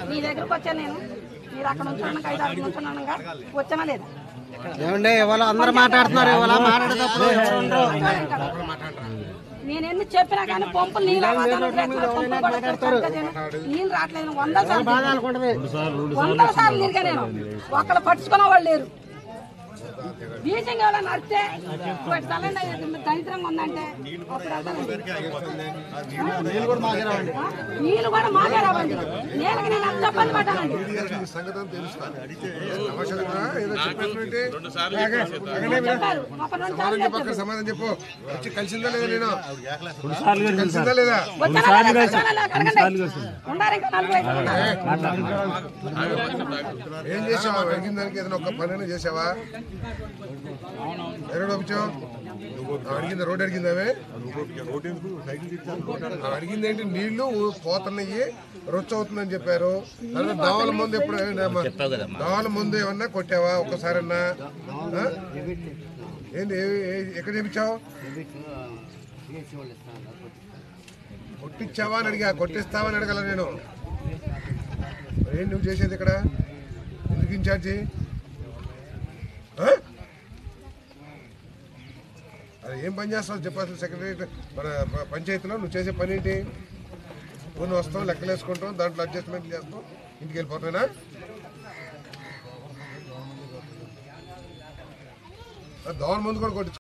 మీ దగ్గరకు వచ్చాను నేను, మీరు అక్కడ ఉంచున్నాను 5-6 ఉంచున్నాను వచ్చానా లేదా? ఏమండి ఇవాళ అందరూ మాట్లాడుతున్నారు, ఇవాళ మాట్లాడేటప్పుడు నేను ఎన్ని చెప్పినా కానీ పంపులు నీళ్ళు రావట్లేదు. 100 సార్లు తిరిగా నేను, ఒక్కళ్ళు పట్టుకునే వాళ్ళు లేరు. బీజింగ్ ఎవరైనా నడితే దరిద్రంగా ఉందంటే నీళ్ళు కూడా మాకే రావండి. నేను అంత ఇబ్బంది పడ్డానండి. సమాధానం చెప్పు. వచ్చి కలిసిందా లేదా? ఏం చేసావా? అడిగిన దానికి ఏదైనా ఒక పని చేసావా? అడిగింది రోడ్ అడిగిందావే అడిగింది ఏంటి? నీళ్లు పోతున్నాయి, రొచ్చు అవుతుందని చెప్పారు. తర్వాత దోవల ముందు ఎప్పుడు దోవల ముందు ఏమన్నా కొట్టావా ఒక్కసారన్నా? ఏంటి ఎక్కడ చేపించావు? కొట్టించావా అని అడిగా, కొట్టిస్తావా అని అడగల నేను. ఏంటి నువ్వు చేసేది ఇక్కడ? ఎందుకు ఇన్ఛార్జి? అది ఏం పని చేస్తావు చెప్పాల్సిన సెక్రటరీ మన పంచాయతీలో నువ్వు చేసే పని ఏంటి? కొన్ని వస్తాం, లెక్కలు వేసుకుంటాం, దాంట్లో అడ్జస్ట్మెంట్ చేస్తాం, ఇంటికి వెళ్ళిపోతాయినా? దోవల ముందు కూడా కొట్టి